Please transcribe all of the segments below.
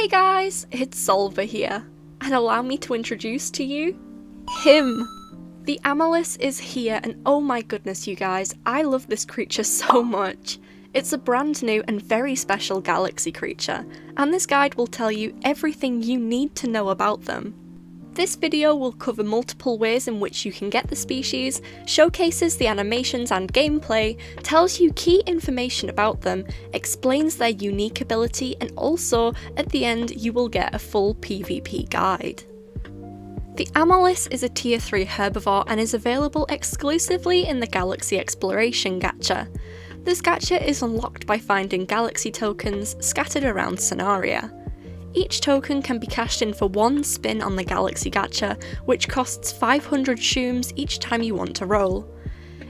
Hey guys, it's Zolva here, and allow me to introduce to you him! The AMOLIS is here, and oh my goodness you guys, I love this creature so much. It's a brand new and very special galaxy creature, and this guide will tell you everything you need to know about them. This video will cover multiple ways in which you can get the species, showcases the animations and gameplay, tells you key information about them, explains their unique ability, and also, at the end, you will get a full PvP guide. The AMOLIS is a tier 3 herbivore and is available exclusively in the Galaxy Exploration gacha. This gacha is unlocked by finding galaxy tokens scattered around Sonaria. Each token can be cashed in for one spin on the Galaxy Gacha, which costs 500 shrooms each time you want to roll.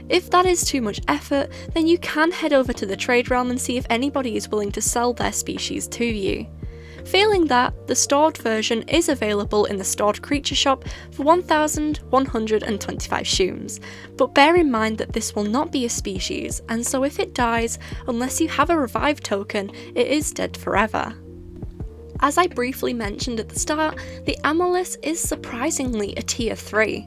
If that is too much effort, then you can head over to the trade realm and see if anybody is willing to sell their species to you. Failing that, the stored version is available in the stored creature shop for 1,125 shrooms, but bear in mind that this will not be a species, and so if it dies, unless you have a revive token, it is dead forever. As I briefly mentioned at the start, the AMOLIS is surprisingly a tier 3.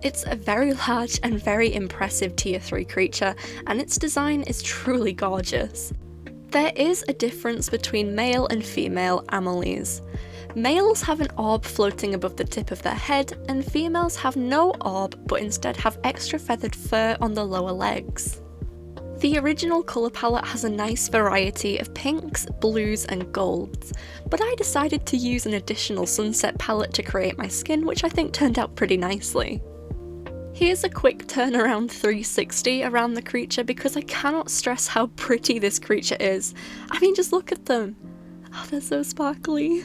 It's a very large and very impressive tier 3 creature, and its design is truly gorgeous. There is a difference between male and female AMOLIS. Males have an orb floating above the tip of their head, and females have no orb but instead have extra feathered fur on the lower legs. The original colour palette has a nice variety of pinks, blues and golds, but I decided to use an additional sunset palette to create my skin, which I think turned out pretty nicely. Here's a quick turnaround 360 around the creature because I cannot stress how pretty this creature is. I mean, just look at them. Oh, they're so sparkly.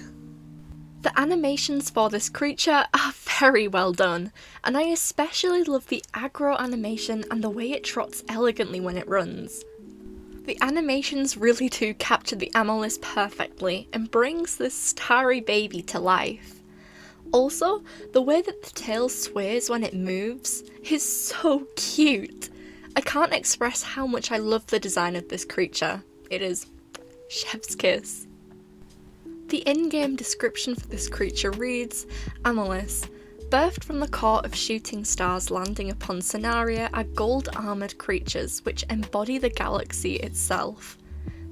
The animations for this creature are very well done, and I especially love the aggro animation and the way it trots elegantly when it runs. The animations really do capture the AMOLIS perfectly and brings this starry baby to life. Also, the way that the tail sways when it moves is so cute. I can't express how much I love the design of this creature. It is chef's kiss. The in-game description for this creature reads, AMOLIS, birthed from the core of shooting stars landing upon Sonaria are gold-armoured creatures which embody the galaxy itself.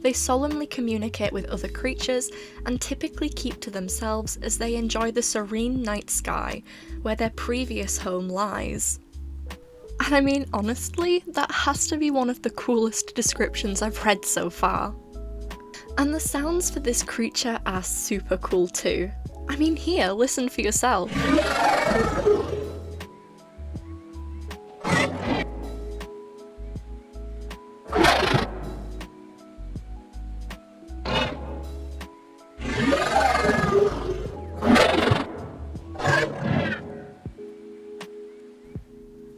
They solemnly communicate with other creatures and typically keep to themselves as they enjoy the serene night sky where their previous home lies. And I mean, honestly, that has to be one of the coolest descriptions I've read so far. And the sounds for this creature are super cool too. I mean, here, listen for yourself.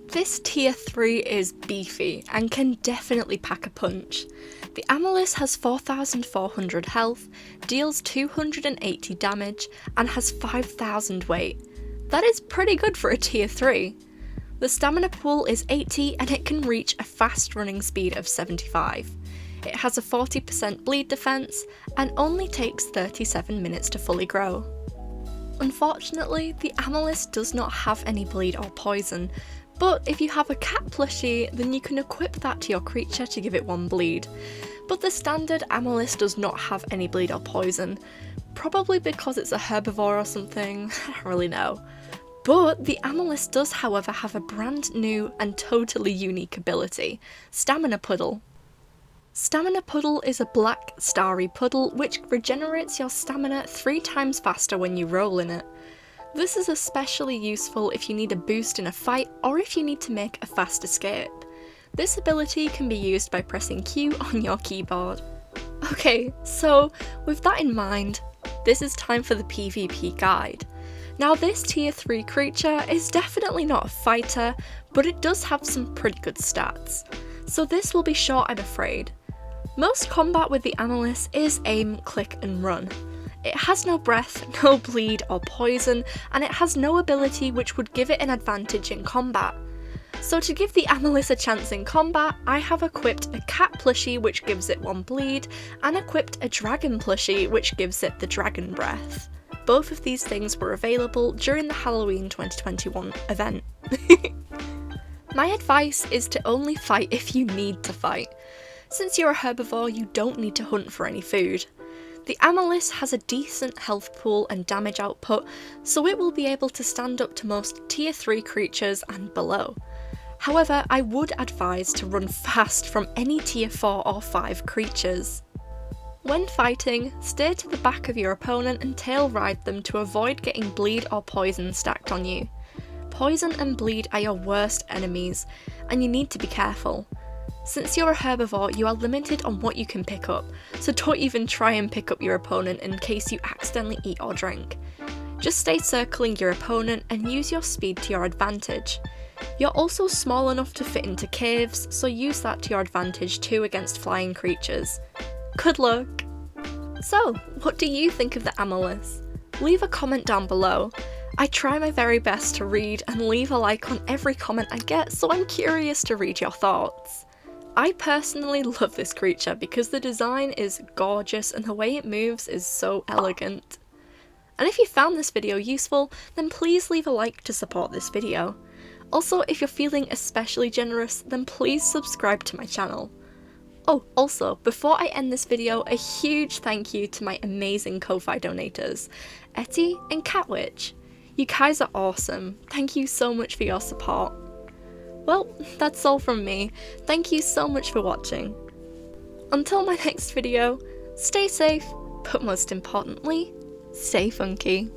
This tier 3 is beefy and can definitely pack a punch. The AMOLIS has 4,400 health, deals 280 damage, and has 5,000 weight. That is pretty good for a tier 3. The stamina pool is 80 and it can reach a fast running speed of 75. It has a 40% bleed defense and only takes 37 minutes to fully grow. Unfortunately, the AMOLIS does not have any bleed or poison, but if you have a cat plushie, then you can equip that to your creature to give it 1 bleed. But the standard AMOLIS does not have any bleed or poison, probably because it's a herbivore or something, I don't really know. But the AMOLIS does however have a brand new and totally unique ability, Stamina Puddle. Stamina Puddle is a black starry puddle which regenerates your stamina 3 times faster when you roll in it. This is especially useful if you need a boost in a fight or if you need to make a fast escape. This ability can be used by pressing Q on your keyboard. Okay, so with that in mind, this is time for the PvP guide. Now this tier 3 creature is definitely not a fighter, but it does have some pretty good stats. So this will be short, I'm afraid. Most combat with the AMOLIS is aim, click and run. It has no breath, no bleed or poison, and it has no ability which would give it an advantage in combat. So to give the AMOLIS a chance in combat, I have equipped a cat plushie which gives it 1 bleed, and equipped a dragon plushie which gives it the dragon breath. Both of these things were available during the Halloween 2021 event. My advice is to only fight if you need to fight. Since you're a herbivore, you don't need to hunt for any food. The AMOLIS has a decent health pool and damage output, so it will be able to stand up to most tier 3 creatures and below. However, I would advise to run fast from any tier 4 or 5 creatures. When fighting, stay to the back of your opponent and tail ride them to avoid getting bleed or poison stacked on you. Poison and bleed are your worst enemies, and you need to be careful. Since you're a herbivore, you are limited on what you can pick up, so don't even try and pick up your opponent in case you accidentally eat or drink. Just stay circling your opponent and use your speed to your advantage. You're also small enough to fit into caves, so use that to your advantage too against flying creatures. Good luck! So, what do you think of the AMOLIS? Leave a comment down below. I try my very best to read and leave a like on every comment I get, so I'm curious to read your thoughts. I personally love this creature because the design is gorgeous and the way it moves is so elegant. And if you found this video useful, then please leave a like to support this video. Also, if you're feeling especially generous, then please subscribe to my channel. Oh, also, before I end this video, a huge thank you to my amazing Ko-Fi donators, Etty and Catwitch. You guys are awesome. Thank you so much for your support. Well, that's all from me. Thank you so much for watching. Until my next video, stay safe, but most importantly, stay funky.